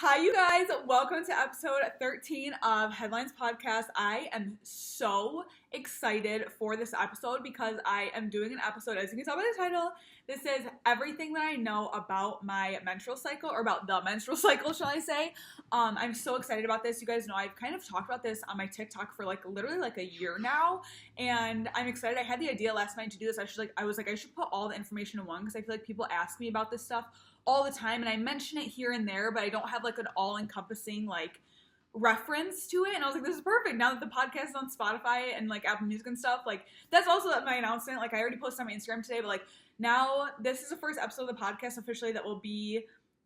Hi, you guys. Welcome to episode 13 of Headlines Podcast. I am so excited for this episode because I am doing an episode, as you can tell by the title. This is everything that I know about my menstrual cycle, or about the menstrual cycle, shall I say. I'm so excited about this. You guys know I've kind of talked about this on my TikTok for literally a year now, and I'm excited. I had the idea last night to do this. I was like, I should put all the information in one because I feel like people ask me about this stuff all the time, and I mention it here and there, but I don't have an all-encompassing reference to it. And I was like, this is perfect now that the podcast is on Spotify and Apple Music and stuff. That's also my announcement. I already posted on my Instagram today, but now this is the first episode of the podcast officially that will be,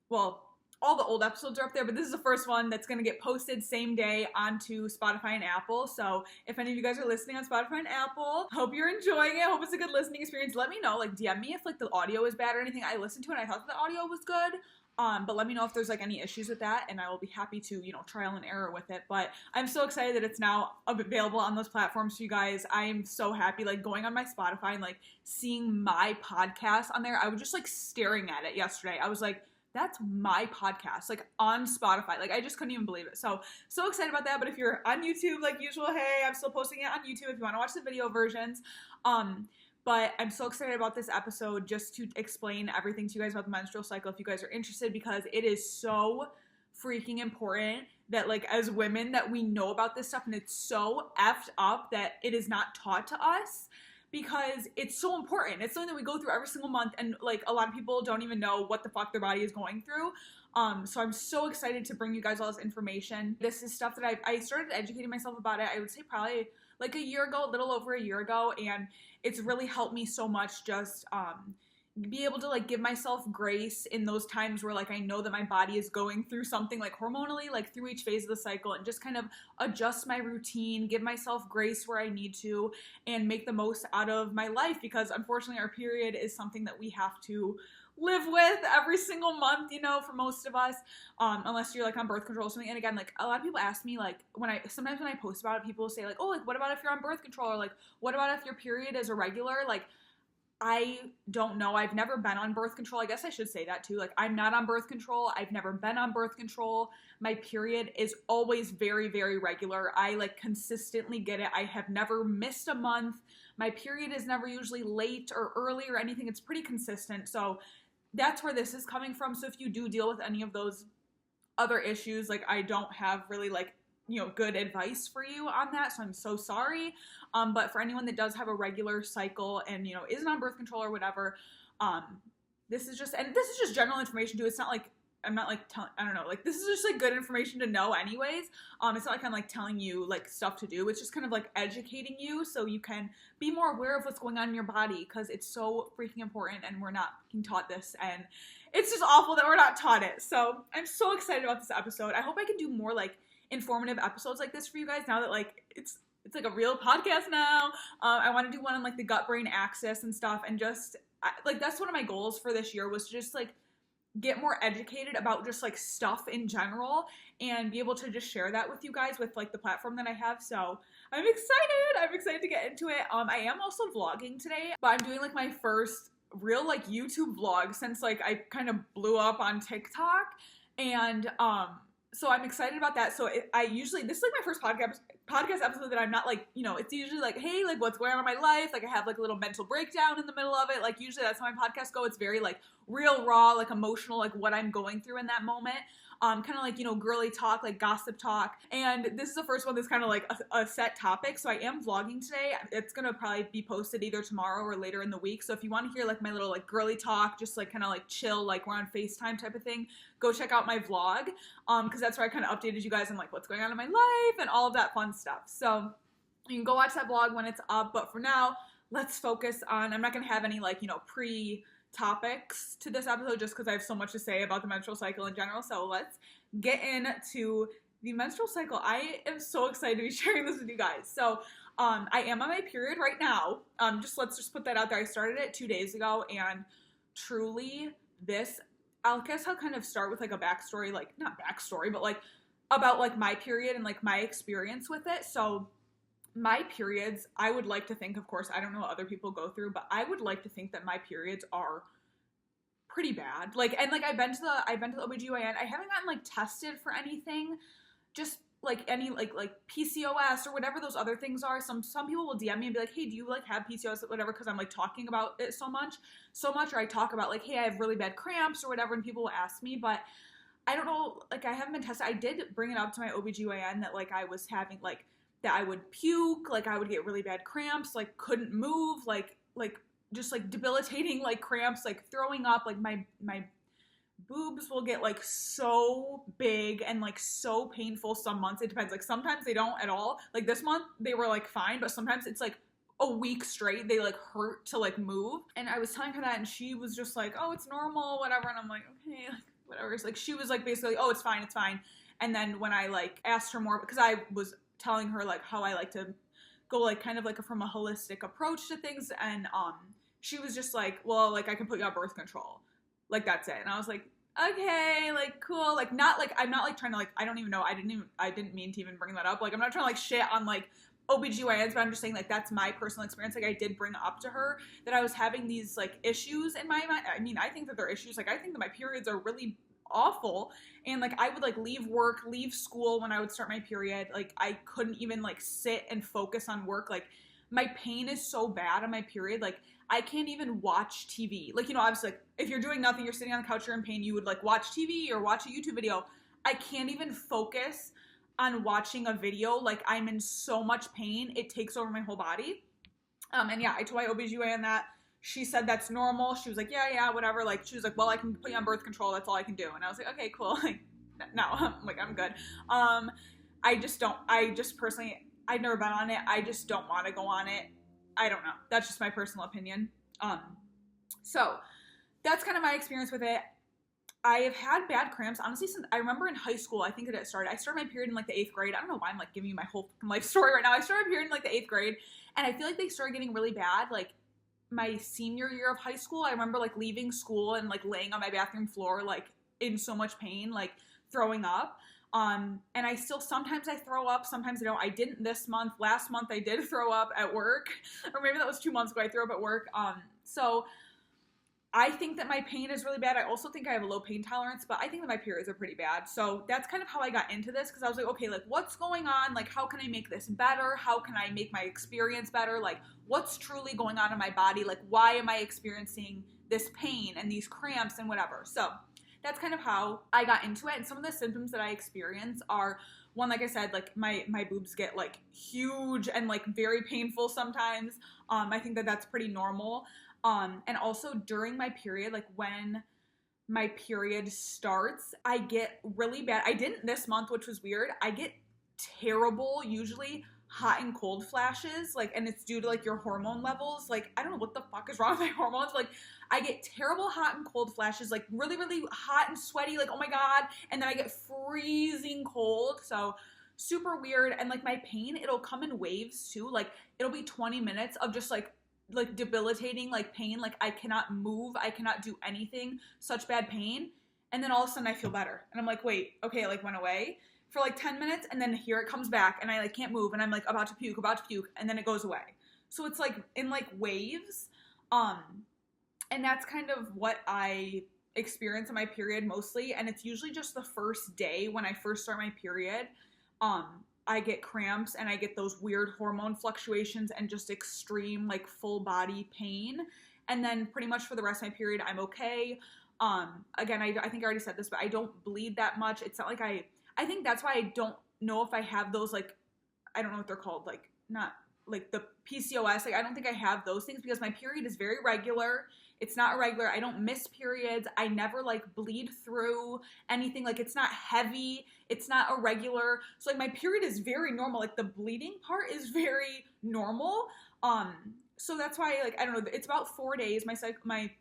well, all the old episodes are up there, but this is the first one that's going to get posted same day onto Spotify and Apple. So if any of you guys are listening on Spotify and Apple, hope you're enjoying it. Hope it's a good listening experience. Let me know, DM me if the audio is bad or anything. I listened to it and I thought the audio was good. But let me know if there's any issues with that, and I will be happy to, trial and error with it. But I'm so excited that it's now available on those platforms for you guys. I am so happy, going on my Spotify and seeing my podcast on there. I was just staring at it yesterday. I was like, that's my podcast, on Spotify. I just couldn't even believe it. So excited about that. But if you're on YouTube, like usual, hey, I'm still posting it on YouTube if you want to watch the video versions. But I'm so excited about this episode just to explain everything to you guys about the menstrual cycle if you guys are interested, because it is so freaking important that as women that we know about this stuff, and it's so effed up that it is not taught to us. Because it's so important. It's something that we go through every single month, and a lot of people don't even know what the fuck their body is going through. So I'm so excited to bring you guys all this information. This is stuff that I started educating myself about it, I would say probably a year ago, a little over a year ago, and it's really helped me so much just be able to give myself grace in those times where I know that my body is going through something hormonally, through each phase of the cycle, and just kind of adjust my routine, give myself grace where I need to, and make the most out of my life, because unfortunately our period is something that we have to live with every single month, for most of us, unless you're on birth control or something. And again, a lot of people ask me sometimes when I post about it, people will say oh, what about if you're on birth control, or what about if your period is irregular? I don't know. I've never been on birth control. I guess I should say that too. I'm not on birth control. I've never been on birth control. My period is always very, very regular. I consistently get it. I have never missed a month. My period is never usually late or early or anything. It's pretty consistent. So that's where this is coming from. So if you do deal with any of those other issues, I don't have really good advice for you on that, so I'm so sorry. But for anyone that does have a regular cycle and, isn't on birth control or whatever, this is just general information too. It's not I'm not I don't know, this is just good information to know anyways. It's not I'm telling you stuff to do. It's just kind of educating you so you can be more aware of what's going on in your body, because it's so freaking important and we're not being taught this, and it's just awful that we're not taught it. So I'm so excited about this episode. I hope I can do more informative episodes like this for you guys now that it's a real podcast now. I want to do one on the gut brain axis and stuff, and just that's one of my goals for this year, was to just get more educated about just stuff in general and be able to just share that with you guys with the platform that I have. So I'm excited to get into it. I am also vlogging today, but I'm doing my first real YouTube vlog since I kind of blew up on TikTok, and so I'm excited about that. So this is my first podcast episode that I'm not it's usually hey, what's going on in my life. I have a little mental breakdown in the middle of it. Usually that's how my podcasts go. It's very real raw, emotional, what I'm going through in that moment. Kind of girly talk, gossip talk. And this is the first one that's kind of a set topic. So I am vlogging today. It's going to probably be posted either tomorrow or later in the week. So if you want to hear my little girly talk, just kind of chill, we're on FaceTime type of thing, go check out my vlog. Because that's where I kind of updated you guys on what's going on in my life and all of that fun stuff. So you can go watch that vlog when it's up. But for now, let's focus on, I'm not going to have any topics to this episode just because I have so much to say about the menstrual cycle in general. So let's get into the menstrual cycle. I am so excited to be sharing this with you guys. So I am on my period right now. Let's just put that out there. I started it 2 days ago, and truly I guess I'll kind of start with a backstory, not backstory, but about my period and my experience with it. So my periods, I would like to think, of course, I don't know what other people go through, but I would like to think that my periods are pretty bad. Like, and like I've been to the OBGYN. I haven't gotten like tested for anything, just like any like PCOS or whatever those other things are. Some people will DM me and be like, hey, do you like have PCOS or whatever, because I'm like talking about it so much, or I talk about like, hey, I have really bad cramps or whatever, and people will ask me, but I don't know, like I haven't been tested. I did bring it up to my OBGYN that like I was having like that I would puke, like I would get really bad cramps, like couldn't move, like just like debilitating like cramps, like throwing up, like my boobs will get like so big and like so painful some months. It depends. Like sometimes they don't at all. Like this month they were like fine, but sometimes it's like a week straight they like hurt to like move. And I was telling her that and she was just like, oh, it's normal, whatever. And I'm like, okay, like whatever. It's like she was like basically, oh, it's fine. And then when I like asked her more, because I was telling her like how I like to go like kind of like from a holistic approach to things, and she was just like, well, like I can put you on birth control, like that's it. And I was like, okay, like cool, like not like I'm not like trying to like, I don't even know, I didn't mean to even bring that up, like I'm not trying to like shit on like OBGYNs, but I'm just saying like that's my personal experience. Like I did bring up to her that I was having these like issues in my mind. I mean, I think that they're issues, like I think that my periods are really awful, and like I would like leave work, leave school when I would start my period. Like I couldn't even like sit and focus on work. Like my pain is so bad on my period, like I can't even watch TV. Like, you know, obviously like if you're doing nothing, you're sitting on the couch, you're in pain, you would like watch TV or watch a YouTube video. I can't even focus on watching a video. Like I'm in so much pain, it takes over my whole body. And yeah, I told my OBGYN that. She said that's normal. She was like, yeah, whatever. Like, she was like, well, I can put you on birth control. That's all I can do. And I was like, okay, cool. Like, no, I'm good. I just personally, I've never been on it. I just don't want to go on it. I don't know. That's just my personal opinion. So that's kind of my experience with it. I have had bad cramps, honestly, since I remember in high school. I think that it started. I started my period in like the 8th grade. I don't know why I'm like giving you my whole life story right now. I started my period in like the 8th grade, and I feel like they started getting really bad like my senior year of high school. I remember like leaving school and like laying on my bathroom floor like in so much pain, like throwing up. And I still, sometimes I throw up, sometimes I don't. I didn't this month. Last month I did throw up at work, or maybe that was 2 months ago. I threw up at work. So I think that my pain is really bad. I also think I have a low pain tolerance, but I think that my periods are pretty bad. So that's kind of how I got into this, because I was like, okay, like what's going on? Like how can I make this better? How can I make my experience better? Like what's truly going on in my body? Like why am I experiencing this pain and these cramps and whatever? So that's kind of how I got into it. And some of the symptoms that I experience are, one, like I said, like my boobs get like huge and like very painful sometimes. I think that that's pretty normal. And also during my period, like when my period starts, I get really bad. I didn't this month, which was weird. I get terrible, usually hot and cold flashes, like, and it's due to like your hormone levels. Like, I don't know what the fuck is wrong with my hormones. Like, I get terrible hot and cold flashes, like really, really hot and sweaty, like, oh my God. And then I get freezing cold. So super weird. And like my pain, it'll come in waves too. Like it'll be 20 minutes of just like debilitating like pain. Like I cannot move. I cannot do anything. Such bad pain. And then all of a sudden I feel better. And I'm like, wait, okay, it like went away for like 10 minutes. And then here it comes back and I like can't move. And I'm like about to puke. And then it goes away. So it's like in like waves. And that's kind of what I experience in my period mostly. And it's usually just the first day when I first start my period. I get cramps and I get those weird hormone fluctuations and just extreme like full body pain. And then pretty much for the rest of my period, I'm okay. Again, I think I already said this, but I don't bleed that much. It's not like I think that's why I don't know if I have those, like, I don't know what they're called, like not like the PCOS. Like I don't think I have those things because my period is very regular. It's not irregular. I don't miss periods. I never like bleed through anything. Like it's not heavy. It's not irregular. So like my period is very normal. Like the bleeding part is very normal. So that's why, like, I don't know. It's about 4 days. My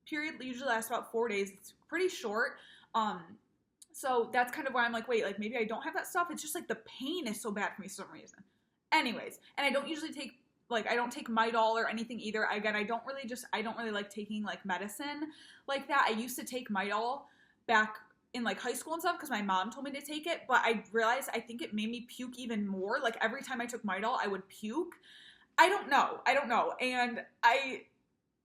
period usually lasts about 4 days. It's pretty short. So that's kind of why I'm like, wait, like maybe I don't have that stuff. It's just like the pain is so bad for me for some reason. Anyways, and I don't usually take, like, I don't take Midol or anything either. Again, I don't really like taking like medicine like that. I used to take Midol back in like high school and stuff because my mom told me to take it, but I realized I think it made me puke even more. Like every time I took Midol, I would puke. I don't know. And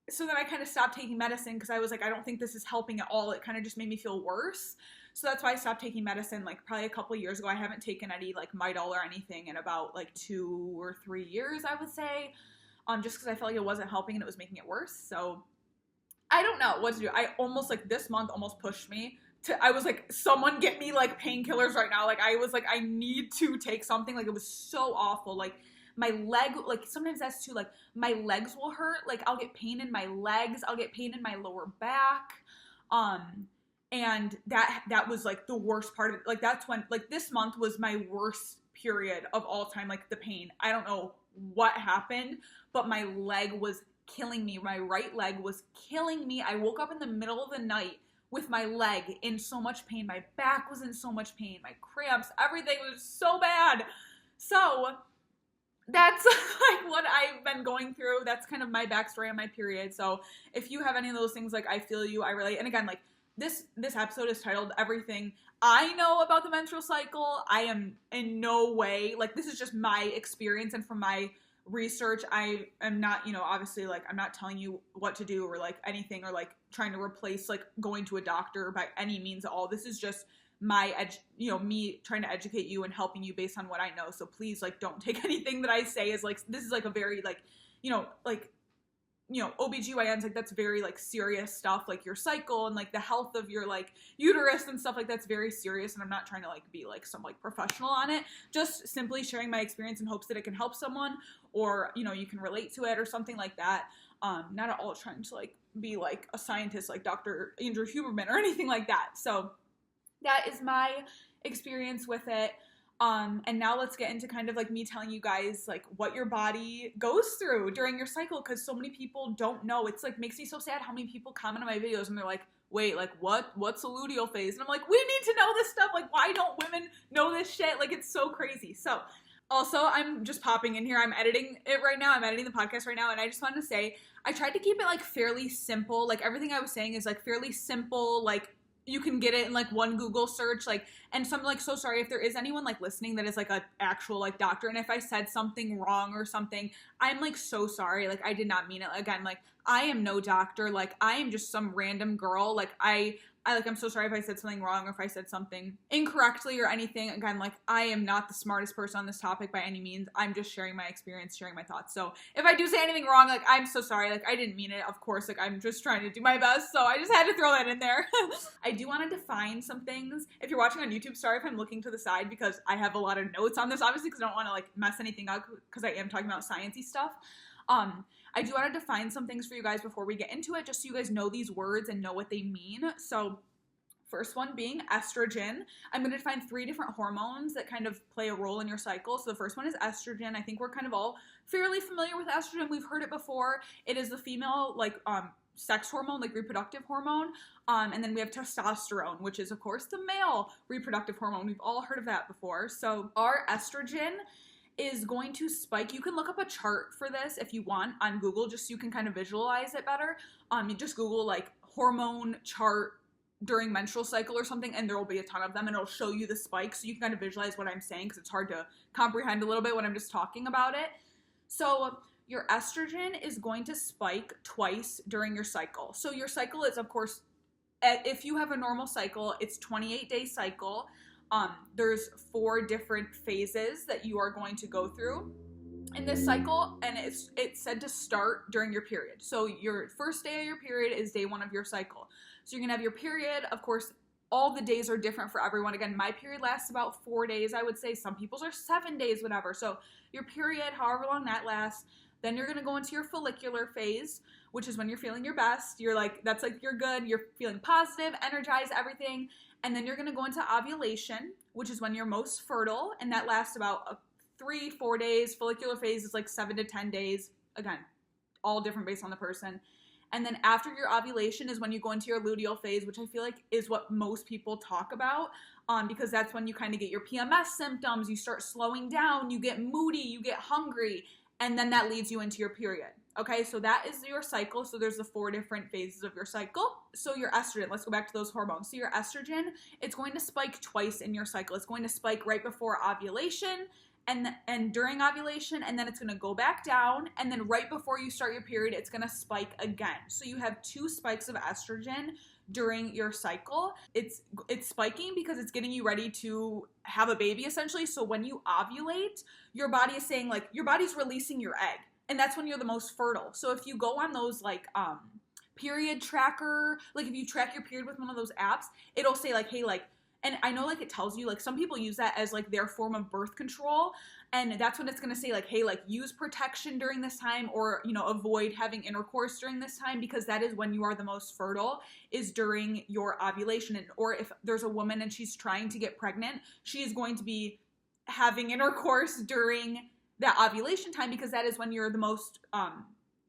so then I kind of stopped taking medicine because I was like, I don't think this is helping at all. It kind of just made me feel worse. So that's why I stopped taking medicine, like probably a couple of years ago. I haven't taken any like Midol or anything in about like 2 or 3 years, I would say, just because I felt like it wasn't helping and it was making it worse. So I don't know what to do. I almost like this month almost pushed me to, I was like, someone get me like painkillers right now. Like I was like, I need to take something. Like it was so awful. Like my leg, like sometimes that's too, like my legs will hurt. Like I'll get pain in my legs. I'll get pain in my lower back. And that was like the worst part of it. Like that's when, like this month was my worst period of all time. Like the pain, I don't know what happened, but my leg was killing me. My right leg was killing me. I woke up in the middle of the night with my leg in so much pain. My back was in so much pain. My cramps, everything was so bad. So that's like what I've been going through. That's kind of my backstory on my period. So if you have any of those things, like I feel you, I relate. And again, like this episode is titled Everything I Know About the Menstrual Cycle. I am in no way, like this is just my experience and from my research. I am not, obviously like I'm not telling you what to do or like anything or like trying to replace like going to a doctor by any means at all. This is just my me trying to educate you and helping you based on what I know. So please like don't take anything that I say as like this is like a very like OBGYNs, like that's very like serious stuff, like your cycle and like the health of your like uterus and stuff like that's very serious, and I'm not trying to like be like some like professional on it, just simply sharing my experience in hopes that it can help someone or you can relate to it or something like that. Not at all trying to like be like a scientist like Dr. Andrew Huberman or anything like that. So that is my experience with it. And now let's get into kind of like me telling you guys like what your body goes through during your cycle, because so many people don't know. It's like makes me so sad how many people comment on my videos and they're like, wait, like what's a luteal phase? And I'm like, we need to know this stuff. Like why don't women know this shit? Like it's so crazy. So also, I'm just popping in here. I'm editing it right now. I'm editing the podcast right now. And I just wanted to say, I tried to keep it like fairly simple. Like everything I was saying is like fairly simple, like you can get it in like one Google search, like, and so I'm like so sorry if there is anyone like listening that is like an actual like doctor, and if I said something wrong or something, I'm like so sorry. Like I did not mean it. Again, like I am no doctor. Like I am just some random girl. Like I'm so sorry if I said something wrong or if I said something incorrectly or anything. Again, like I am not the smartest person on this topic by any means. I'm just sharing my experience, sharing my thoughts. So if I do say anything wrong, like I'm so sorry. Like I didn't mean it, of course. Like I'm just trying to do my best. So I just had to throw that in there. I do want to define some things. If you're watching on YouTube, sorry if I'm looking to the side because I have a lot of notes on this, obviously, because I don't want to like mess anything up because I am talking about sciencey stuff. I do want to define some things for you guys before we get into it, just so you guys know these words and know what they mean. So first one being estrogen. I'm going to define 3 different hormones that kind of play a role in your cycle. So the first one is estrogen. I think we're kind of all fairly familiar with estrogen. We've heard it before. It is the female like sex hormone, like reproductive hormone. And then we have testosterone, which is of course the male reproductive hormone. We've all heard of that before. So our estrogen is going to spike. You can look up a chart for this if you want on Google, just so you can kind of visualize it better. You just Google like hormone chart during menstrual cycle or something, and there will be a ton of them, and it'll show you the spikes, so you can kind of visualize what I'm saying, because it's hard to comprehend a little bit when I'm just talking about it. So your estrogen is going to spike twice during your cycle. So your cycle is, of course, if you have a normal cycle, it's 28-day cycle. There's 4 different phases that you are going to go through in this cycle, and it's said to start during your period. So your first day of your period is day 1 of your cycle. So you're gonna have your period. Of course, all the days are different for everyone. Again, my period lasts about 4 days, I would say. Some people's are 7 days, whatever. So your period, however long that lasts, then you're gonna go into your follicular phase, which is when you're feeling your best. You're like, that's like you're good, you're feeling positive, energized, everything. And then you're gonna go into ovulation, which is when you're most fertile, and that lasts about 3-4 days. Follicular phase is like 7 to 10 days. Again, all different based on the person. And then after your ovulation is when you go into your luteal phase, which I feel like is what most people talk about, because that's when you kind of get your PMS symptoms, you start slowing down, you get moody, you get hungry, and then that leads you into your period. Okay, so that is your cycle. So there's the 4 different phases of your cycle. So your estrogen, let's go back to those hormones. So your estrogen, it's going to spike twice in your cycle. It's going to spike right before ovulation, and during ovulation, and then it's going to go back down, and then right before you start your period, it's going to spike again. So you have 2 spikes of estrogen during your cycle. It's spiking because it's getting you ready to have a baby, essentially. So when you ovulate, your body is saying, like, your body's releasing your egg, and that's when you're the most fertile. So if you go on those, like, period tracker, like if you track your period with one of those apps, it'll say, like, hey, like, and I know, like, it tells you, like, some people use that as, like, their form of birth control, and that's when it's going to say, like, hey, like, use protection during this time, or, you know, avoid having intercourse during this time, because that is when you are the most fertile, is during your ovulation. And, or if there's a woman and she's trying to get pregnant, she is going to be having intercourse during that ovulation time, because that is when you're the most,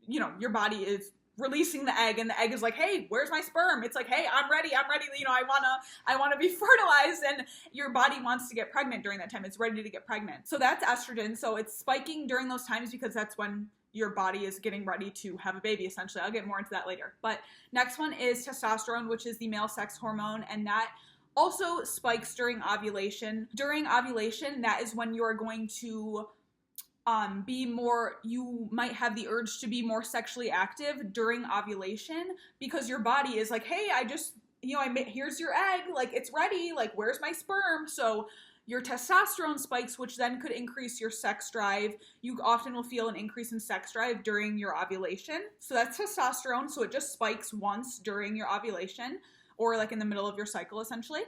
you know, your body is releasing the egg, and the egg is like, hey, where's my sperm? It's like, hey, I'm ready, you know, I wanna be fertilized, and your body wants to get pregnant during that time. It's ready to get pregnant. So that's estrogen. So it's spiking during those times because that's when your body is getting ready to have a baby, essentially. I'll get more into that later. But next one is testosterone, which is the male sex hormone, and that also spikes during ovulation. During ovulation, that is when you are going to be more, you might have the urge to be more sexually active during ovulation, because your body is like, hey, I just, you know, here's your egg, like, it's ready, like, where's my sperm? So your testosterone spikes, which then could increase your sex drive. You often will feel an increase in sex drive during your ovulation. So that's testosterone. So it just spikes once during your ovulation, or like in the middle of your cycle, essentially.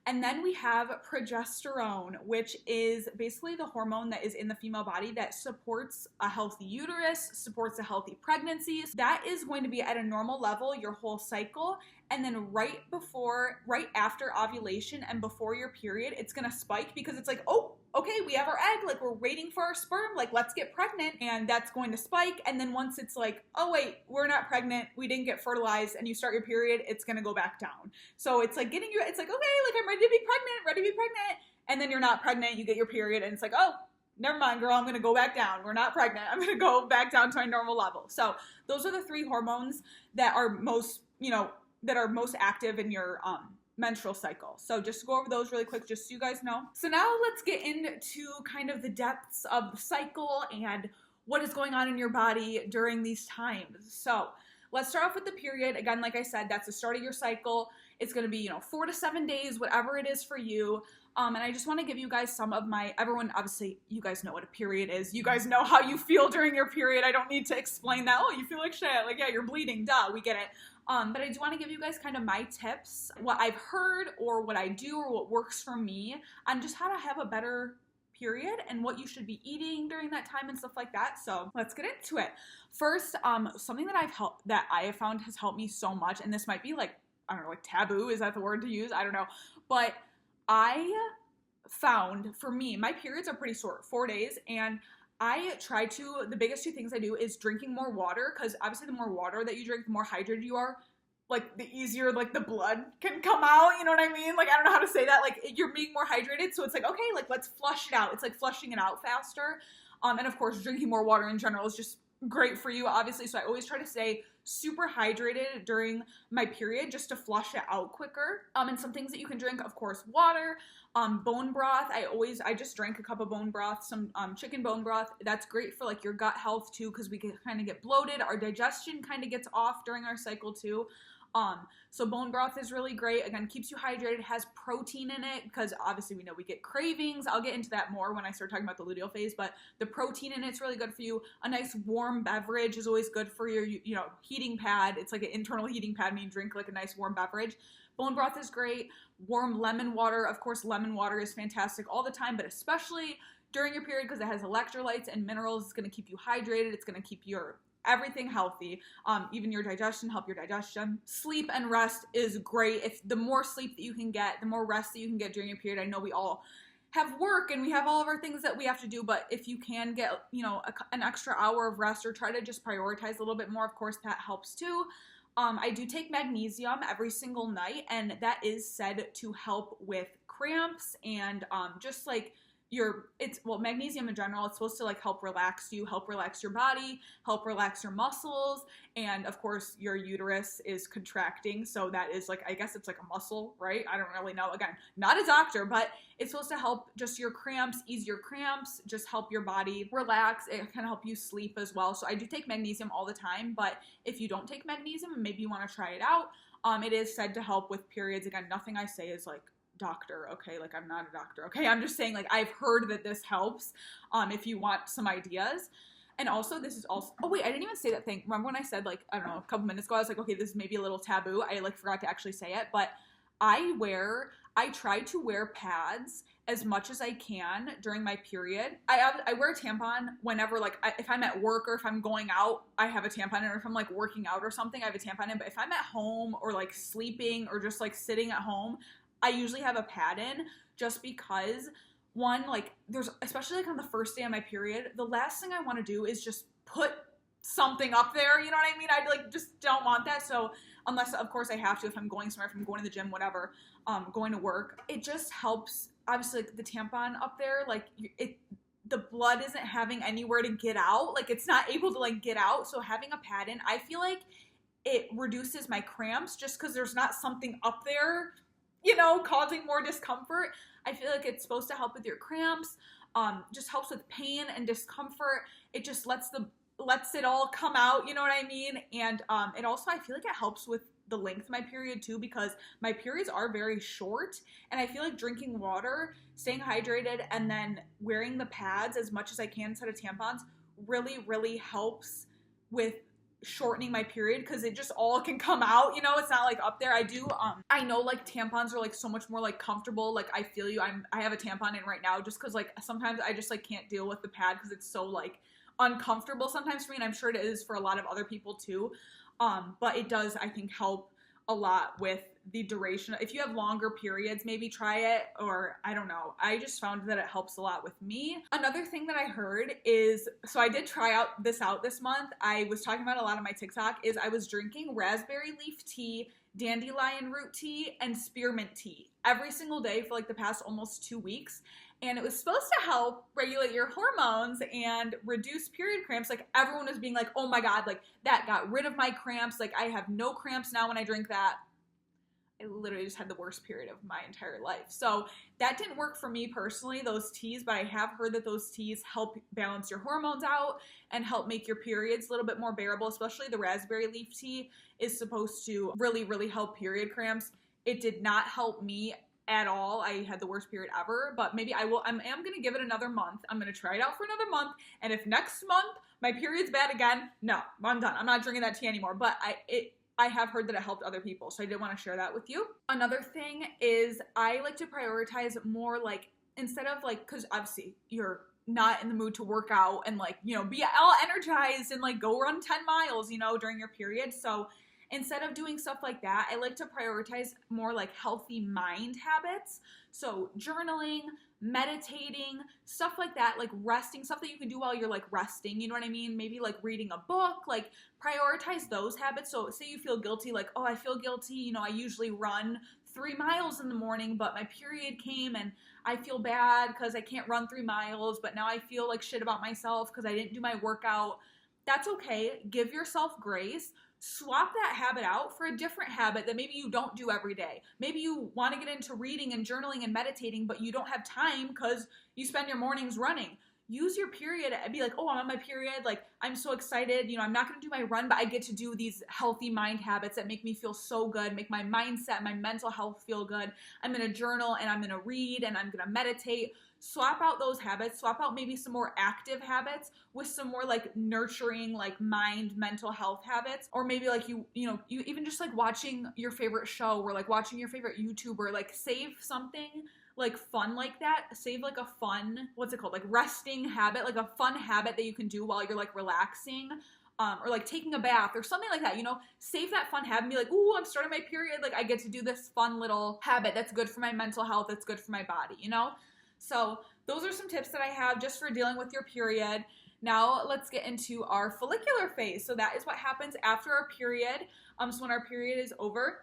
And then we have progesterone, which is basically the hormone that is in the female body that supports a healthy uterus, supports a healthy pregnancy. That is going to be at a normal level your whole cycle. And then right after ovulation and before your period, it's going to spike, because it's like, oh, okay, we have our egg, like, we're waiting for our sperm, like, let's get pregnant, and that's going to spike. And then once it's like, oh wait, we're not pregnant, we didn't get fertilized, and you start your period, it's going to go back down. So it's like it's like, okay, like, I'm ready to be pregnant, and then you're not pregnant, you get your period, and it's like, oh, never mind, girl, I'm going to go back down. We're not pregnant. I'm going to go back down to my normal level. So those are the 3 hormones that are most, you know, that are most active in your menstrual cycle. So just to go over those really quick, just so you guys know. So now let's get into kind of the depths of the cycle and what is going on in your body during these times. So let's start off with the period. Again, like I said, that's the start of your cycle. It's going to be, you know, 4 to 7 days, whatever it is for you. And I just want to give you guys some of everyone, obviously, you guys know what a period is. You guys know how you feel during your period. I don't need to explain that. Oh, you feel like shit. Like, yeah, you're bleeding. Duh, we get it. But I do want to give you guys kind of my tips, what I've heard, or what I do, or what works for me, on just how to have a better period and what you should be eating during that time and stuff like that. So let's get into it. First, something that I have found has helped me so much, and this might be like, I don't know, like taboo, is that the word to use? I don't know. But I found, for me, my periods are pretty short, 4 days, and the biggest 2 things I do is drinking more water, because obviously the more water that you drink, the more hydrated you are, like, the easier, like, the blood can come out, you know what I mean? Like, I don't know how to say that, like, you're being more hydrated, so it's like, okay, like, let's flush it out. It's like flushing it out faster. And of course, drinking more water in general is just great for you, obviously, so I always try to stay super hydrated during my period just to flush it out quicker. And some things that you can drink, of course, water, bone broth. I just drank a cup of bone broth, some chicken bone broth. That's great for, like, your gut health too, because we can kind of get bloated. Our digestion kind of gets off during our cycle too. So bone broth is really great. Again, keeps you hydrated, has protein in it, because obviously we know we get cravings. I'll get into that more when I start talking about the luteal phase, but the protein in it's really good for you. A nice warm beverage is always good for your, you know, heating pad. It's like an internal heating pad when you drink, like, a nice warm beverage. Bone broth is great. Warm lemon water. Of course, lemon water is fantastic all the time, but especially during your period, because it has electrolytes and minerals. It's going to keep you hydrated. It's going to keep your everything healthy, even your digestion, help your digestion. Sleep and rest is great. If the more sleep that you can get, the more rest that you can get during your period. I know we all have work and we have all of our things that we have to do, but if you can get, you know, an extra hour of rest, or try to just prioritize a little bit more, of course, that helps too. I do take magnesium every single night, and that is said to help with cramps and just, like, magnesium in general, it's supposed to like help relax you, help relax your body, help relax your muscles, and of course your uterus is contracting, so that is like, I guess it's like a muscle, right? I don't really know, again, not a doctor, but it's supposed to help just your cramps, ease your cramps, just help your body relax. It can help you sleep as well. So I do take magnesium all the time, but if you don't take magnesium and maybe you want to try it out, it is said to help with periods. Again, nothing I say is like doctor, okay? Like, I'm not a doctor, okay? I'm just saying, like, I've heard that this helps if you want some ideas. And also, this is also, oh wait, I didn't even say that thing. Remember when I said, like, I don't know, a couple minutes ago, I was like, okay, this is maybe a little taboo. I like forgot to actually say it, but I try to wear pads as much as I can during my period. I wear a tampon whenever, like, if I'm at work or if I'm going out, I have a tampon in, or if I'm like working out or something, I have a tampon in. But if I'm at home or like sleeping or just like sitting at home, I usually have a pad in, just because, one, like, there's, especially like on the first day of my period, the last thing I want to do is just put something up there, you know what I mean? I like just don't want that. So unless, of course, I have to, if I'm going somewhere, if I'm going to the gym, whatever, going to work, it just helps. Obviously, like, the tampon up there, like, the blood isn't having anywhere to get out. Like, it's not able to like get out. So having a pad in, I feel like it reduces my cramps just because there's not something up there, you know, causing more discomfort. I feel like it's supposed to help with your cramps, just helps with pain and discomfort. It just lets it all come out, you know what I mean? And it also, I feel like it helps with the length of my period too, because my periods are very short, and I feel like drinking water, staying hydrated, and then wearing the pads as much as I can instead of tampons really, really helps with shortening my period, because it just all can come out, you know? It's not like up there. I know like tampons are like so much more like comfortable. Like, I feel you. I have a tampon in right now just because like sometimes I just like can't deal with the pad because it's so like uncomfortable sometimes for me, and I'm sure it is for a lot of other people too. But it does, I think, help a lot with the duration. If you have longer periods, maybe try it, or I don't know. I just found that it helps a lot with me. Another thing that I heard is, so I did try out this month. I was talking about a lot on my TikTok, is I was drinking raspberry leaf tea, dandelion root tea, and spearmint tea every single day for like the past almost 2 weeks. And it was supposed to help regulate your hormones and reduce period cramps. Like, everyone was being like, oh my God, like, that got rid of my cramps. Like, I have no cramps now when I drink that. I literally just had the worst period of my entire life. So that didn't work for me personally, those teas, but I have heard that those teas help balance your hormones out and help make your periods a little bit more bearable. Especially the raspberry leaf tea is supposed to really, really help period cramps. It did not help me at all. I had the worst period ever, but maybe I am going to give it another month. I'm going to try it out for another month. And if next month my period's bad again, no, I'm done. I'm not drinking that tea anymore. But I have heard that it helped other people, so I did want to share that with you. Another thing is I like to prioritize more, like, instead of like, because obviously you're not in the mood to work out and like, you know, be all energized and like go run 10 miles, you know, during your period. So instead of doing stuff like that, I like to prioritize more like healthy mind habits. So journaling, meditating, stuff like that, like resting, stuff that you can do while you're like resting, you know what I mean? Maybe like reading a book, like prioritize those habits. So say you feel guilty, like, oh, I feel guilty, you know, I usually run 3 miles in the morning, but my period came and I feel bad because I can't run 3 miles, but now I feel like shit about myself because I didn't do my workout. That's okay. Give yourself grace. Swap that habit out for a different habit that maybe you don't do every day. Maybe you want to get into reading and journaling and meditating, but you don't have time because you spend your mornings running. Use your period and be like, oh, I'm on my period. Like, I'm so excited. You know, I'm not going to do my run, but I get to do these healthy mind habits that make me feel so good, make my mindset, my mental health feel good. I'm going to journal and I'm going to read and I'm going to meditate. Swap out those habits. Swap out maybe some more active habits with some more like nurturing, like mind, mental health habits. Or maybe like you even just like watching your favorite show or like watching your favorite YouTuber, like save something like fun like that. Save like a fun, what's it called? Like resting habit, like a fun habit that you can do while you're like relaxing. Or like taking a bath or something like that, you know, save that fun habit and be like, ooh, I'm starting my period. Like, I get to do this fun little habit that's good for my mental health. That's good for my body, you know? So those are some tips that I have just for dealing with your period. Now let's get into our follicular phase. So that is what happens after our period. So when our period is over,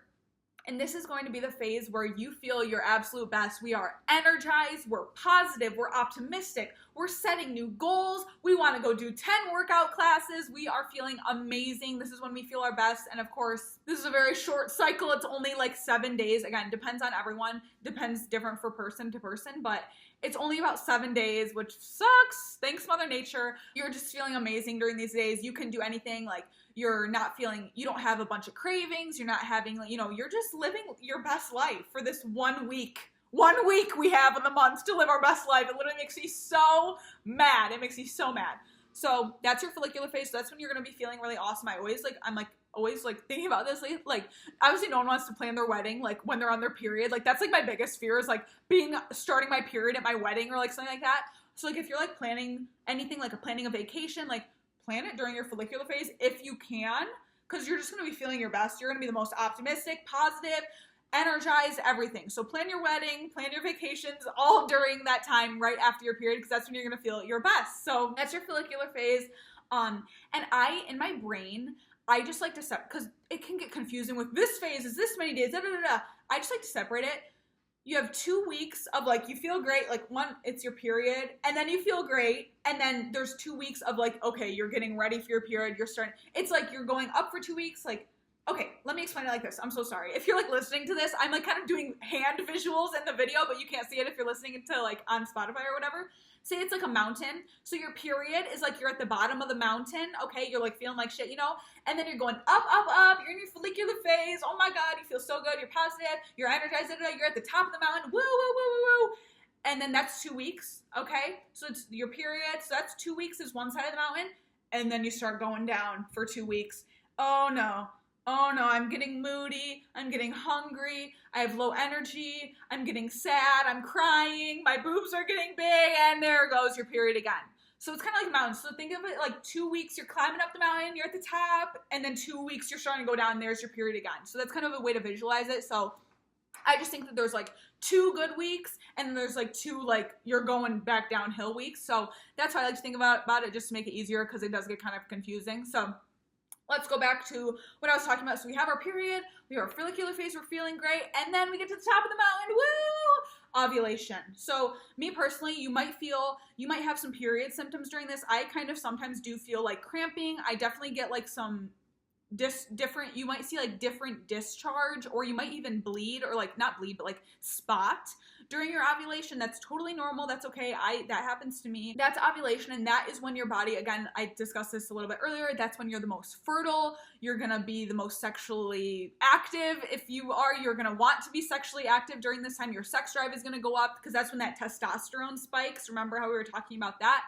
And this is going to be the phase where you feel your absolute best. We are energized, we're positive, we're optimistic, we're setting new goals, we want to go do 10 workout classes, we are feeling amazing. This is when we feel our best. And of course, this is a very short cycle. It's only like 7 days. Again, depends on everyone, depends different for person to person, but it's only about 7 days, which sucks. Thanks, Mother Nature. You're just feeling amazing during these days. You can do anything. Like, you're not feeling, you don't have a bunch of cravings. You're not having, you know, you're just living your best life for this 1 week. 1 week we have in the month to live our best life. It literally makes me so mad. It makes me so mad. So that's your follicular phase. So that's when you're going to be feeling really awesome. I'm always thinking about this, like obviously no one wants to plan their wedding like when they're on their period. Like, that's like my biggest fear is like starting my period at my wedding or like something like that. So like if you're like planning anything, like planning a vacation, like plan it during your follicular phase if you can, because you're just going to be feeling your best. You're going to be the most optimistic, positive, energized, everything. So plan your wedding, plan your vacations all during that time right after your period, because that's when you're going to feel your best. So that's your follicular phase. And in my brain, I just like to because it can get confusing with this phase is this many days, da, da, da, da. I just like to separate it. You have 2 weeks of like, you feel great, like one, it's your period, and then you feel great, and then there's 2 weeks of like, okay, you're getting ready for your period, you're starting, it's like you're going up for 2 weeks, like, okay, let me explain it like this. I'm so sorry. If you're like listening to this, I'm like kind of doing hand visuals in the video, but you can't see it if you're listening to like on Spotify or whatever. Say it's like a mountain. So your period is like you're at the bottom of the mountain. Okay, you're like feeling like shit, you know? And then you're going up, up, up. You're in your follicular phase. Oh my God, you feel so good. You're positive. You're energized. You're at the top of the mountain. Woo, woo, woo, woo, woo. And then that's 2 weeks. Okay, so it's your period. So that's 2 weeks is one side of the mountain. And then you start going down for 2 weeks. Oh no. Oh no, I'm getting moody, I'm getting hungry, I have low energy, I'm getting sad, I'm crying, my boobs are getting big, and there goes your period again. So it's kind of like mountains. So think of it like 2 weeks, you're climbing up the mountain, you're at the top, and then 2 weeks, you're starting to go down, and there's your period again. So that's kind of a way to visualize it. So I just think that there's like 2 good weeks, and then there's like 2 like you're going back downhill weeks. So that's why I like to think about it, just to make it easier, because it does get kind of confusing. So let's go back to what I was talking about. So we have our period, we have our follicular phase, we're feeling great, and then we get to the top of the mountain, woo! Ovulation. So me personally, you might have some period symptoms during this. I kind of sometimes do feel like cramping. I definitely get like some different, you might see like different discharge, or you might even bleed, or like not bleed, but like spot during your ovulation. That's totally normal. That's okay. That happens to me. That's ovulation, and that is when your body, again, I discussed this a little bit earlier, that's when you're the most fertile. You're gonna be the most sexually active. If you are, you're gonna want to be sexually active during this time. Your sex drive is gonna go up, because that's when that testosterone spikes. Remember how we were talking about that?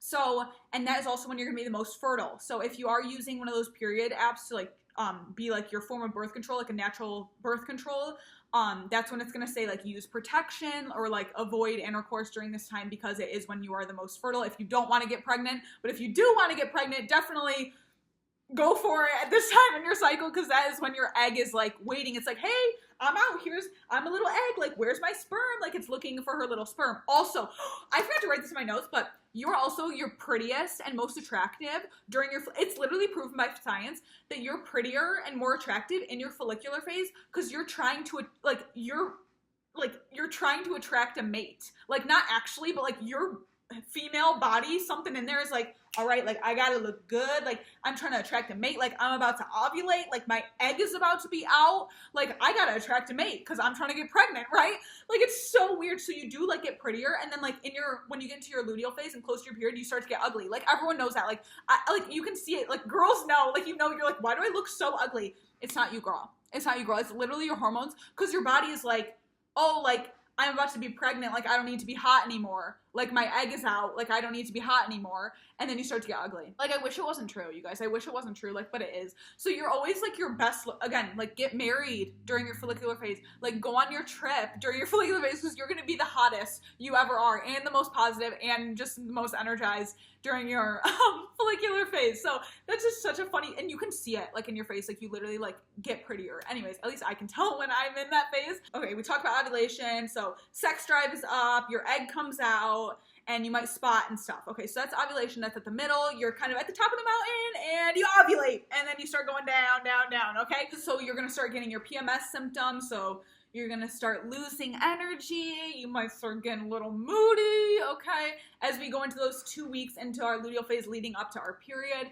So, and that is also when you're gonna be the most fertile. So if you are using one of those period apps to like be like your form of birth control, like a natural birth control, that's when it's gonna say like use protection or like avoid intercourse during this time, because it is when you are the most fertile. If you don't want to get pregnant, but if you do want to get pregnant, definitely go for it at this time in your cycle, because that is when your egg is like waiting. It's like, hey, I'm out. I'm a little egg. Like, where's my sperm? Like, it's looking for her little sperm. Also, I forgot to write this in my notes, but you're also your prettiest and most attractive during it's literally proven by science that you're prettier and more attractive in your follicular phase, because you're trying to, you're trying to attract a mate. Like, not actually, but like your female body, something in there is like, all right, like I gotta look good, like I'm trying to attract a mate, like I'm about to ovulate, like my egg is about to be out, like I gotta attract a mate because I'm trying to get pregnant, right? Like, it's so weird. So you do like get prettier, and then like when you get into your luteal phase and close to your period, you start to get ugly. Like, everyone knows that. Like, you can see it. Like, girls know. Like, you're like, why do I look so ugly? It's not you, girl. It's not you, girl. It's literally your hormones, because your body is like, oh, like I'm about to be pregnant, like I don't need to be hot anymore. Like, my egg is out, like I don't need to be hot anymore. And then you start to get ugly. Like, I wish it wasn't true, you guys. I wish it wasn't true, like, but it is. So you're always like your best, again, like get married during your follicular phase. Like, go on your trip during your follicular phase, because you're going to be the hottest you ever are, and the most positive, and just the most energized during your follicular phase. So that's just such a funny, and you can see it like in your face, like you literally like get prettier. Anyways, at least I can tell when I'm in that phase. Okay, we talked about ovulation. So sex drive is up, your egg comes out, and you might spot and stuff. Okay, so that's ovulation. That's at the middle. You're kind of at the top of the mountain and you ovulate, and then you start going down, down, down, okay? So you're gonna start getting your PMS symptoms. So you're gonna start losing energy. You might start getting a little moody, okay? As we go into those 2 weeks into our luteal phase leading up to our period,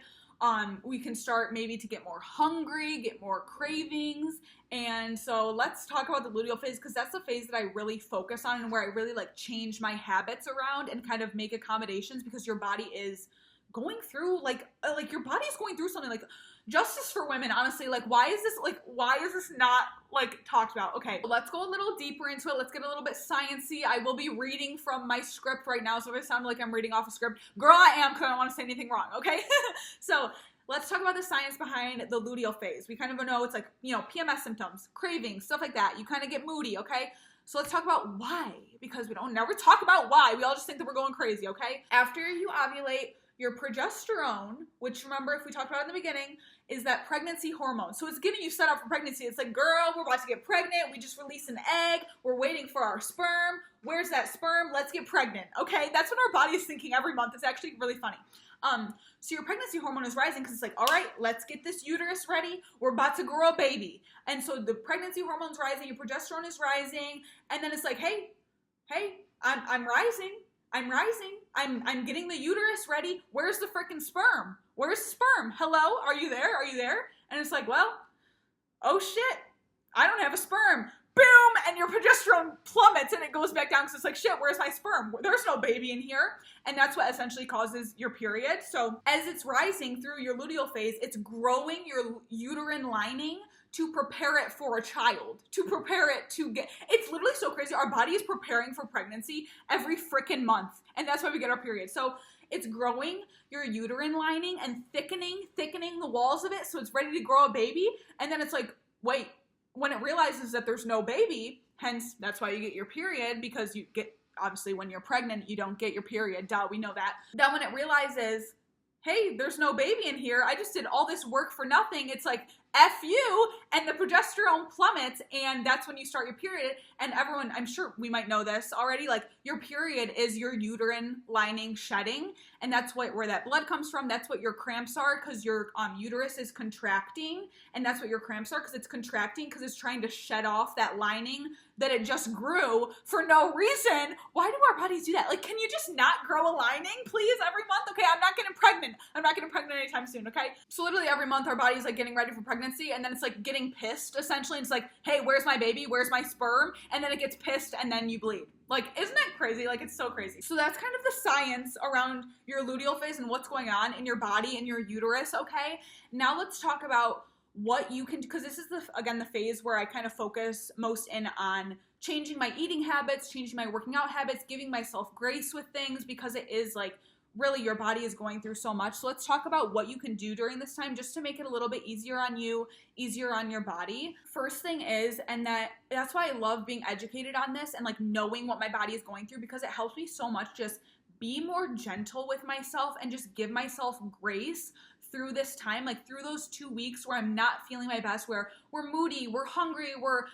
we can start maybe to get more hungry, get more cravings. And so let's talk about the luteal phase, because that's the phase that I really focus on and where I really like change my habits around and kind of make accommodations, because your body is going through like your body's going through something. Like, justice for women, honestly. Like, why is this not like talked about? Okay, let's go a little deeper into it. Let's get a little bit sciencey. I will be reading from my script right now, so if it sounds like I'm reading off a script, girl, I am, because I don't want to say anything wrong, okay? So let's talk about the science behind the luteal phase. We kind of know it's like, you know, PMS symptoms, cravings, stuff like that. You kind of get moody, okay? So let's talk about why, because we don't never talk about why. We all just think that we're going crazy, okay? After you ovulate, your progesterone, which, remember, if we talked about it in the beginning, is that pregnancy hormone. So it's getting you set up for pregnancy. It's like, girl, we're about to get pregnant. We just released an egg. We're waiting for our sperm. Where's that sperm? Let's get pregnant. Okay, that's what our body is thinking every month. It's actually really funny. So your pregnancy hormone is rising because it's like, all right, let's get this uterus ready. We're about to grow a baby. And so the pregnancy hormone's rising, your progesterone is rising, and then it's like, hey, I'm rising. I'm getting the uterus ready. Where's the freaking sperm? Where's sperm? Hello? Are you there? Are you there? And it's like, well, oh shit, I don't have a sperm. Boom! And your progesterone plummets and it goes back down because it's like, shit, where's my sperm? There's no baby in here. And that's what essentially causes your period. So as it's rising through your luteal phase, it's growing your uterine lining to prepare it for a child, to prepare it to get, it's literally so crazy. Our body is preparing for pregnancy every freaking month. And that's why we get our period. So it's growing your uterine lining and thickening the walls of it. So it's ready to grow a baby. And then it's like, wait, when it realizes that there's no baby, hence that's why you get your period, because you get, obviously when you're pregnant, you don't get your period. Duh, we know that. Then when it realizes, hey, there's no baby in here, I just did all this work for nothing, it's like, F you, and the progesterone plummets, and that's when you start your period. And everyone, I'm sure we might know this already, like, your period is your uterine lining shedding, and that's where that blood comes from. That's what your cramps are, because your uterus is contracting, and that's what your cramps are, because it's contracting, because it's trying to shed off that lining that it just grew for no reason. Why do our bodies do that? Like, can you just not grow a lining, please, every month? Okay, I'm not getting pregnant. I'm not getting pregnant anytime soon, okay? So literally every month our body's like getting ready for pregnancy, and then it's like getting pissed, essentially. It's like, hey, where's my baby? Where's my sperm? And then it gets pissed, and then you bleed. Like, isn't that crazy? Like, it's so crazy. So that's kind of the science around your luteal phase and what's going on in your body and your uterus, okay? Now let's talk about what you can, because this is again the phase where I kind of focus most in on changing my eating habits, changing my working out habits, giving myself grace with things, because it is like, really, your body is going through so much. So let's talk about what you can do during this time just to make it a little bit easier on you, easier on your body. First thing is, and that's why I love being educated on this and like knowing what my body is going through, because it helps me so much just be more gentle with myself and just give myself grace through this time, like through those 2 weeks where I'm not feeling my best, where we're moody, we're hungry, we're,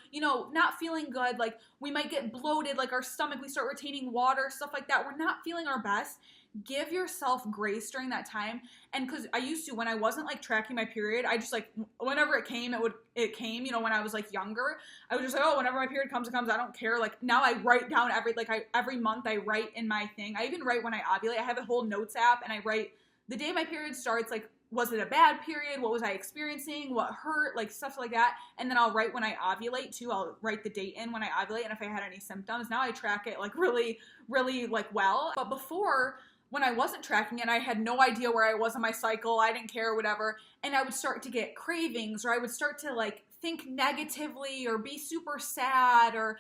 not feeling good, like we might get bloated, like our stomach, we start retaining water, stuff like that. We're not feeling our best. Give yourself grace during that time. And because I used to, when I wasn't like tracking my period, I just like, whenever it came, it came, when I was like younger, I was just like, oh, whenever my period comes, it comes. I don't care. Like now I write down every month I write in my thing. I even write when I ovulate. I have a whole notes app, and I write the day my period starts, like, was it a bad period? What was I experiencing? What hurt? Like stuff like that. And then I'll write when I ovulate too. I'll write the date in when I ovulate and if I had any symptoms. Now I track it like really, really like well. But before, when I wasn't tracking it, I had no idea where I was in my cycle. I didn't care or whatever. And I would start to get cravings, or I would start to like think negatively or be super sad, or,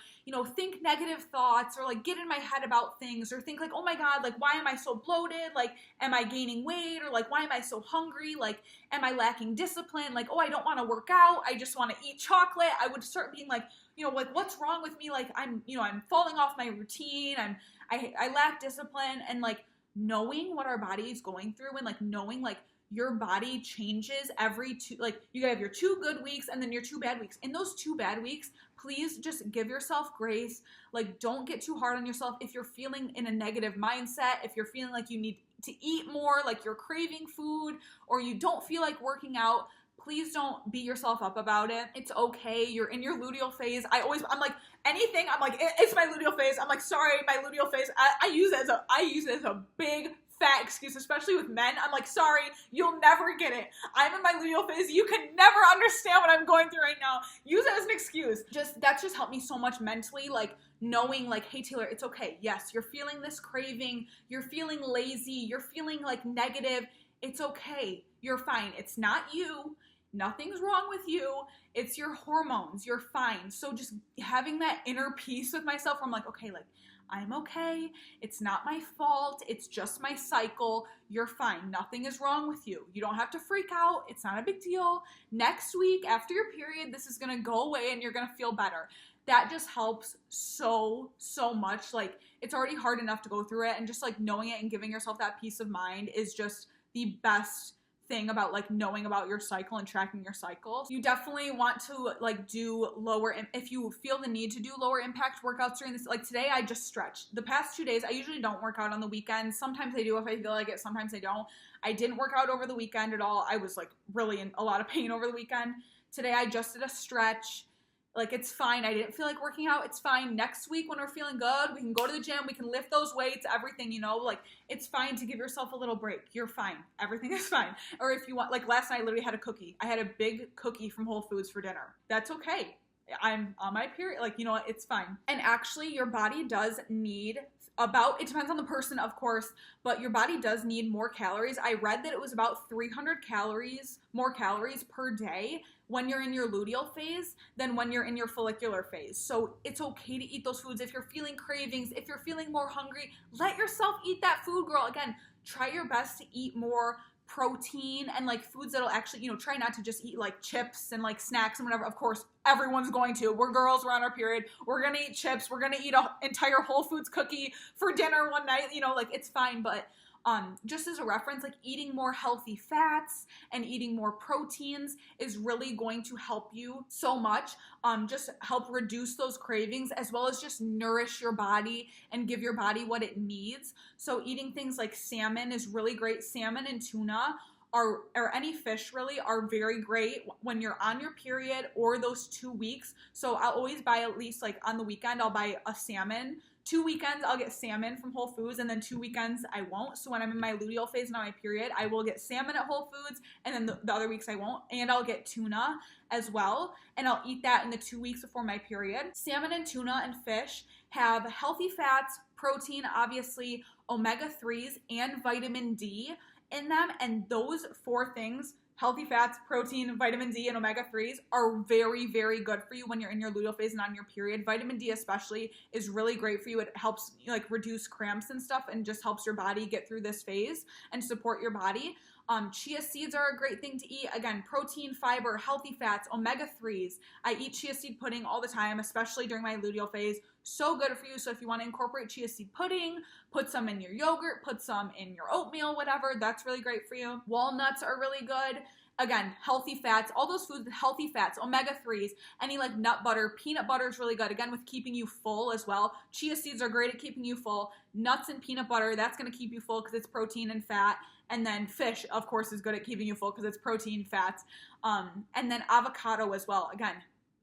think negative thoughts, or like get in my head about things, or think like, oh my God, like, why am I so bloated? Like, am I gaining weight? Or like, why am I so hungry? Like, am I lacking discipline? Like, oh, I don't want to work out. I just want to eat chocolate. I would start being like, like, what's wrong with me? Like, I'm falling off my routine. I lack discipline. And like knowing what our body is going through, and like knowing like your body changes every you have your 2 good weeks and then your 2 bad weeks. In those 2 bad weeks, please just give yourself grace. Like, don't get too hard on yourself. If you're feeling in a negative mindset, if you're feeling like you need to eat more, like you're craving food, or you don't feel like working out, please don't beat yourself up about it. It's okay. You're in your luteal phase. I'm like, anything, I'm like, it's my luteal phase. I'm like, sorry, my luteal phase. I use it as a big fat excuse, especially with men. I'm like, sorry, you'll never get it. I'm in my luteal phase. You can never understand what I'm going through right now. Use it as an excuse. That's just helped me so much mentally, like knowing like, hey Taylor, it's okay. Yes, you're feeling this craving. You're feeling lazy. You're feeling like negative. It's okay. You're fine. It's not you. Nothing's wrong with you. It's your hormones. You're fine. So just having that inner peace with myself where I'm like, okay, like, I'm okay. It's not my fault. It's just my cycle. You're fine. Nothing is wrong with you. You don't have to freak out. It's not a big deal. Next week, after your period, this is going to go away and you're going to feel better. That just helps so much. Like, it's already hard enough to go through it, and just like knowing it and giving yourself that peace of mind is just the best thing about like knowing about your cycle and tracking your cycle. You definitely want to like do if you feel the need to do lower impact workouts during this. Like today I just stretched. The past 2 days I usually don't work out on the weekends. Sometimes I do if I feel like it, sometimes I don't. I didn't work out over the weekend at all. I was like really in a lot of pain over the weekend. Today I just did a stretch. Like, it's fine. I didn't feel like working out. It's fine. Next week when we're feeling good, we can go to the gym. We can lift those weights, everything, you know. Like, it's fine to give yourself a little break. You're fine. Everything is fine. Or if you want, like last night I literally had a cookie. I had a big cookie from Whole Foods for dinner. That's okay. I'm on my period. Like, you know what? It's fine. And actually, your body does need it depends on the person, of course, but your body does need more calories. I read that it was about 300 more calories per day when you're in your luteal phase than when you're in your follicular phase. So it's okay to eat those foods. If you're feeling cravings, if you're feeling more hungry, let yourself eat that food, girl. Again, try your best to eat more protein and like foods that'll actually, you know, try not to just eat like chips and like snacks and whatever. Of course, everyone's going to. We're girls, we're on our period. We're going to eat chips. We're going to eat an entire Whole Foods cookie for dinner one night. You know, like it's fine. But just as a reference, like eating more healthy fats and eating more proteins is really going to help you so much. Just help reduce those cravings as well as just nourish your body and give your body what it needs. So eating things like salmon is really great. Salmon and tuna or any fish really are very great when you're on your period or those 2 weeks. So I'll always buy at least like on the weekend, I'll buy a salmon. 2 weekends, I'll get salmon from Whole Foods, and then 2 weekends, I won't. So when I'm in my luteal phase and on my period, I will get salmon at Whole Foods, and then the other weeks I won't. And I'll get tuna as well, and I'll eat that in the 2 weeks before my period. Salmon and tuna and fish have healthy fats, protein, obviously, omega-3s, and vitamin D in them, and those 4 things, healthy fats, protein, vitamin D, and omega-3s are very, very good for you when you're in your luteal phase and on your period. Vitamin D especially is really great for you. It helps like reduce cramps and stuff and just helps your body get through this phase and support your body. Chia seeds are a great thing to eat. Again, protein, fiber, healthy fats, omega-3s. I eat chia seed pudding all the time, especially during my luteal phase. So good for you. So if you want to incorporate chia seed pudding, put some in your yogurt, put some in your oatmeal, whatever, that's really great for you. Walnuts are really good. Again, healthy fats, all those foods with healthy fats, omega-3s, any like nut butter, peanut butter is really good, again, with keeping you full as well. Chia seeds are great at keeping you full. Nuts and peanut butter, that's going to keep you full because it's protein and fat. And then fish, of course, is good at keeping you full because it's protein, fats. And then avocado as well. Again,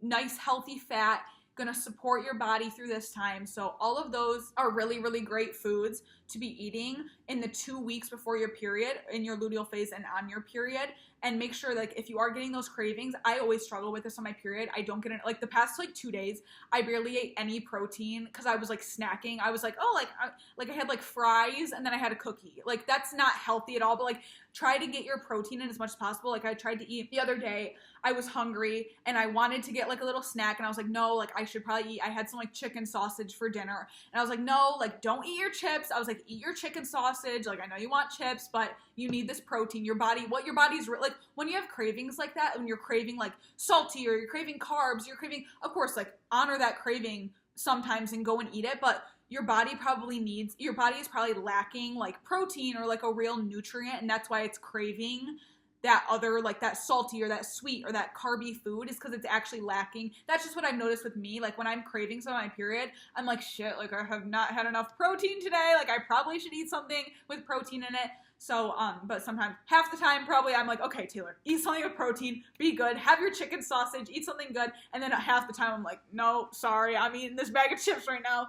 nice, healthy fat, going to support your body through this time. So all of those are really, really great foods to be eating in the 2 weeks before your period, in your luteal phase and on your period. And make sure, like, if you are getting those cravings, I always struggle with this on my period. I don't get it. Like, the past, like, 2 days, I barely ate any protein because I was, like, snacking. I was like, oh, I had, like, fries and then I had a cookie. Like, that's not healthy at all. But, like, try to get your protein in as much as possible. Like, I tried to eat the other day. I was hungry and I wanted to get, like, a little snack. And I was like, no, like, I should probably eat. I had some, like, chicken sausage for dinner. And I was like, no, like, don't eat your chips. I was like, eat your chicken sausage. Like, I know you want chips, but you need this protein. What your body's, like, when you have cravings like that, when you're craving, like, salty or you're craving carbs, you're craving, of course, like, honor that craving sometimes and go and eat it, but your body is probably lacking, like, protein or, like, a real nutrient, and that's why it's craving that other, like that salty or that sweet or that carby food is because it's actually lacking. That's just what I've noticed with me. Like when I'm craving some on my period, I'm like, shit, like I have not had enough protein today. Like I probably should eat something with protein in it. So, but sometimes, half the time, probably I'm like, okay, Taylor, eat something with protein, be good, have your chicken sausage, eat something good, and then half the time I'm like, no, sorry, I'm eating this bag of chips right now.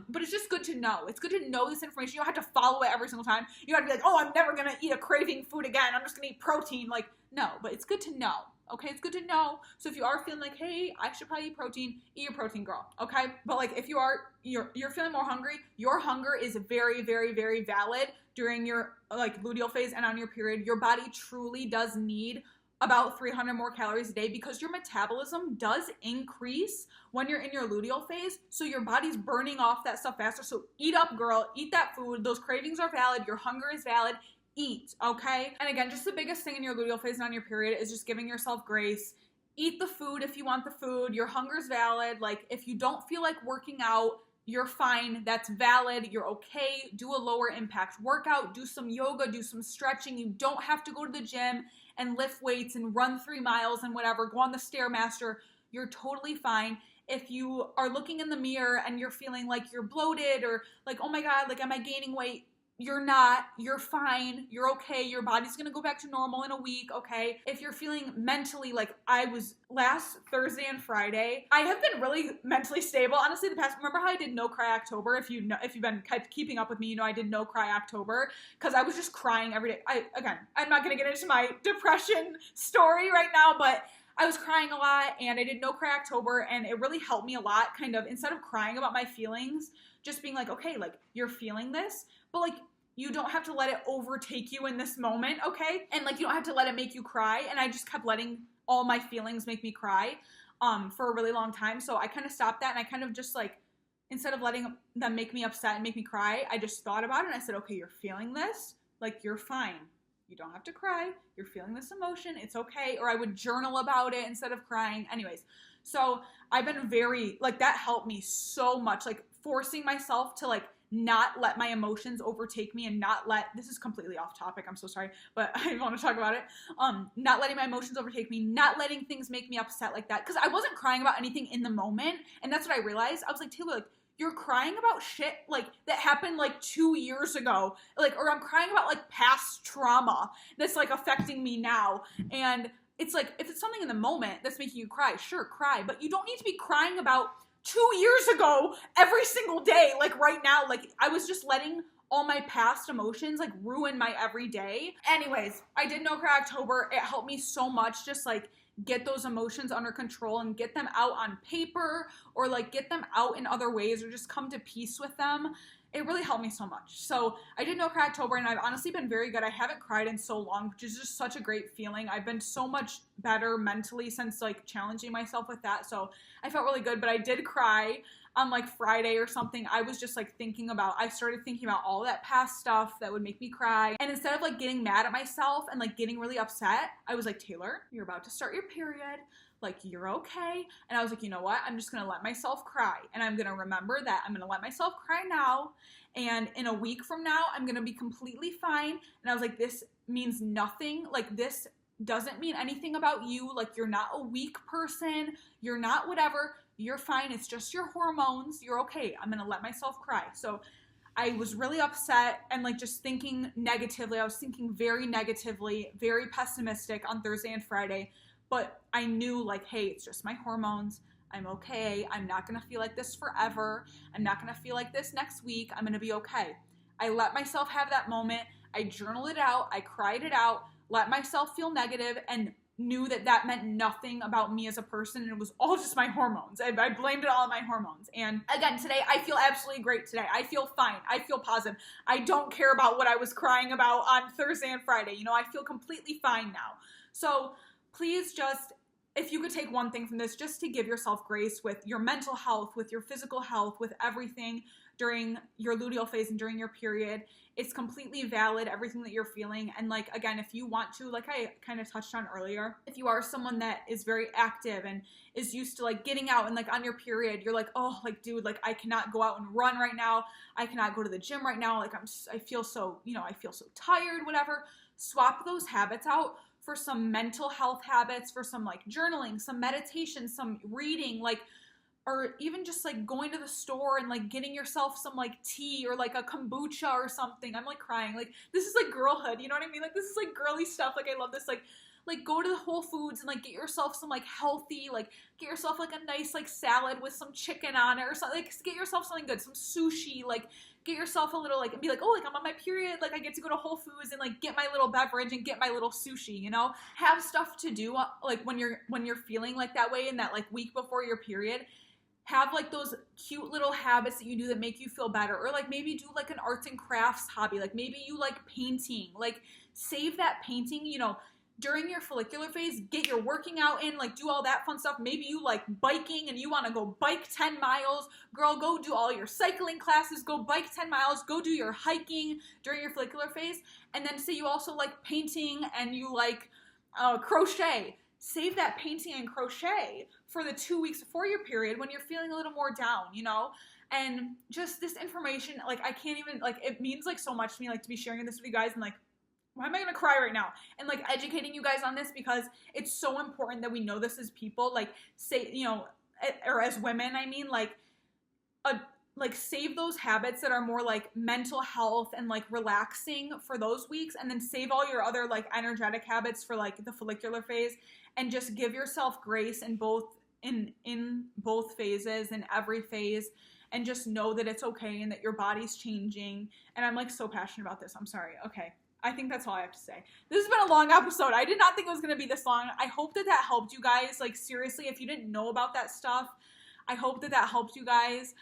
But it's just good to know. It's good to know this information. You don't have to follow it every single time. You don't have to be like, oh, I'm never gonna eat a craving food again. I'm just gonna eat protein. Like, no, but it's good to know. Okay, it's good to know. So if you are feeling like, hey, I should probably eat protein, eat your protein, girl. Okay, but like if you're feeling more hungry, your hunger is very, very, very valid during your like luteal phase and on your period. Your body truly does need about 300 more calories a day because your metabolism does increase when you're in your luteal phase. So your body's burning off that stuff faster. So eat up, girl. Eat that food. Those cravings are valid. Your hunger is valid. Eat, okay? And again, just the biggest thing in your luteal phase and on your period is just giving yourself grace. Eat the food if you want the food. Your hunger's valid. Like, if you don't feel like working out, you're fine. That's valid. You're okay. Do a lower impact workout. Do some yoga. Do some stretching. You don't have to go to the gym and lift weights and run 3 miles and whatever. Go on the Stairmaster. You're totally fine. If you are looking in the mirror and you're feeling like you're bloated or like, oh my God, like, am I gaining weight? You're not, you're fine, you're okay, your body's gonna go back to normal in a week, okay? If you're feeling mentally like I was last Thursday and Friday, I have been really mentally stable. Honestly, remember how I did No Cry October? If you've been keeping up with me, you know I did No Cry October because I was just crying every day. I'm not gonna get into my depression story right now, but I was crying a lot and I did No Cry October and it really helped me a lot, kind of, instead of crying about my feelings, just being like, okay, like you're feeling this, but like you don't have to let it overtake you in this moment, okay? And like you don't have to let it make you cry. And I just kept letting all my feelings make me cry for a really long time. So I kind of stopped that and I kind of just like, instead of letting them make me upset and make me cry, I just thought about it and I said, okay, you're feeling this, like you're fine. You don't have to cry. You're feeling this emotion. It's okay. Or I would journal about it instead of crying. Anyways, so I've been very, like that helped me so much, like forcing myself to like not let my emotions overtake me and not let, this is completely off topic, I'm so sorry, but I want to talk about it. Not letting my emotions overtake me, not letting things make me upset like that. Because I wasn't crying about anything in the moment. And that's what I realized. I was like, Taylor, like, you're crying about shit like that happened like 2 years ago. Like, or I'm crying about like past trauma that's like affecting me now. And it's like, if it's something in the moment that's making you cry, sure, cry. But you don't need to be crying about 2 years ago every single day, like right now. Like I was just letting all my past emotions like ruin my everyday. Anyways, I did No Cry October. It helped me so much, just like get those emotions under control and get them out on paper or like get them out in other ways or just come to peace with them. It really helped me so much. So I did No Cry October and I've honestly been very good. I haven't cried in so long, which is just such a great feeling. I've been so much better mentally since like challenging myself with that. So I felt really good, but I did cry on like Friday or something. I was just like I started thinking about all that past stuff that would make me cry. And instead of like getting mad at myself and like getting really upset, I was like, Taylor, you're about to start your period. Like, you're okay. And I was like, you know what? I'm just going to let myself cry. And I'm going to remember that I'm going to let myself cry now. And in a week from now, I'm going to be completely fine. And I was like, this means nothing. Like, this doesn't mean anything about you. Like, you're not a weak person. You're not whatever. You're fine. It's just your hormones. You're okay. I'm going to let myself cry. So I was really upset and like just thinking negatively. I was thinking very negatively, very pessimistic on Thursday and Friday. But I knew like, hey, it's just my hormones. I'm okay. I'm not going to feel like this forever. I'm not going to feel like this next week. I'm going to be okay. I let myself have that moment. I journaled it out. I cried it out, let myself feel negative, and knew that that meant nothing about me as a person. And it was all just my hormones. I blamed it all on my hormones. And again, today, I feel absolutely great today. I feel fine. I feel positive. I don't care about what I was crying about on Thursday and Friday. You know, I feel completely fine now. So please just, if you could take one thing from this, just to give yourself grace with your mental health, with your physical health, with everything during your luteal phase and during your period. It's completely valid, everything that you're feeling. And like, again, if you want to, like I kind of touched on earlier, if you are someone that is very active and is used to like getting out and like on your period, you're like, oh, like, dude, like I cannot go out and run right now. I cannot go to the gym right now. Like I feel so, I feel so tired, whatever. Swap those habits out for some mental health habits, for some like journaling, some meditation, some reading, like, or even just like going to the store and like getting yourself some like tea or like a kombucha or something. I'm like crying. Like, this is like girlhood, you know what I mean? Like, this is like girly stuff. Like, I love this. Like go to the Whole Foods and like get yourself some like healthy, like get yourself like a nice like salad with some chicken on it or something. Like, get yourself something good, some sushi, like get yourself a little like, and be like, oh, like I'm on my period, like I get to go to Whole Foods and like get my little beverage and get my little sushi, you know? Have stuff to do like when you're feeling like that way in that like week before your period. Have like those cute little habits that you do that make you feel better, or like maybe do like an arts and crafts hobby, like maybe you like painting, like save that painting, you know, during your follicular phase, get your working out in, like do all that fun stuff. Maybe you like biking and you want to go bike 10 miles. Girl, go do all your cycling classes, go bike 10 miles, go do your hiking during your follicular phase. And then say you also like painting and you like crochet. Save that painting and crochet for the 2 weeks before your period when you're feeling a little more down, you know? And just this information, like I can't even, like it means like so much to me, like to be sharing this with you guys and like, why am I going to cry right now? And like educating you guys on this because it's so important that we know this as people, like say, you know, or as women, I mean, like save those habits that are more like mental health and like relaxing for those weeks, and then save all your other like energetic habits for like the follicular phase, and just give yourself grace in both phases, in every phase, and just know that it's okay and that your body's changing. And I'm like so passionate about this. I'm sorry. Okay. I think that's all I have to say. This has been a long episode. I did not think it was going to be this long. I hope that helped you guys. Like, seriously, if you didn't know about that stuff, I hope that helped you guys.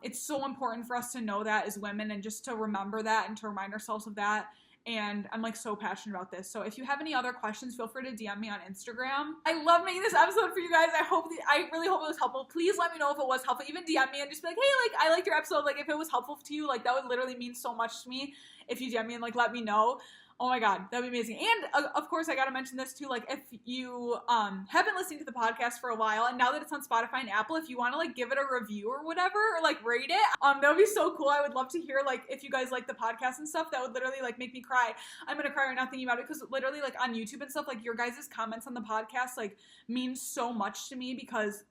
It's so important for us to know that as women and just to remember that and to remind ourselves of that. And I'm like so passionate about this. So if you have any other questions, feel free to DM me on Instagram. I love making this episode for you guys. I really hope it was helpful. Please let me know if it was helpful. Even DM me and just be like, hey, like I liked your episode. Like if it was helpful to you, like that would literally mean so much to me if you DM me and like let me know. Oh my God, that'd be amazing. And of course, I gotta mention this too. Like, if you have been listening to the podcast for a while, and now that it's on Spotify and Apple, if you want to like give it a review or whatever, or like rate it, that would be so cool. I would love to hear like if you guys like the podcast and stuff. That would literally like make me cry. I'm gonna cry right now thinking about it because literally like on YouTube and stuff, like your guys' comments on the podcast like mean so much to me because.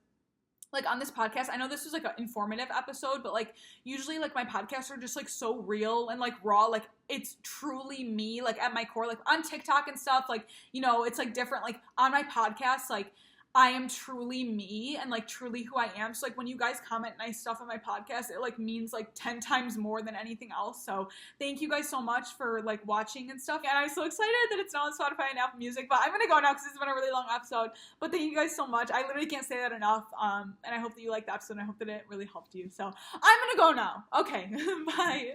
Like on this podcast, I know this was like an informative episode, but like usually like my podcasts are just like so real and like raw, like it's truly me, like at my core, like on TikTok and stuff, like, you know, it's like different, like on my podcast, like I am truly me and like truly who I am. So like when you guys comment nice stuff on my podcast, it like means like 10 times more than anything else. So thank you guys so much for like watching and stuff. And I'm so excited that it's now on Spotify and Apple Music, but I'm going to go now because this has been a really long episode. But thank you guys so much. I literally can't say that enough. And I hope that you liked the episode and I hope that it really helped you. So I'm going to go now. Okay. Bye.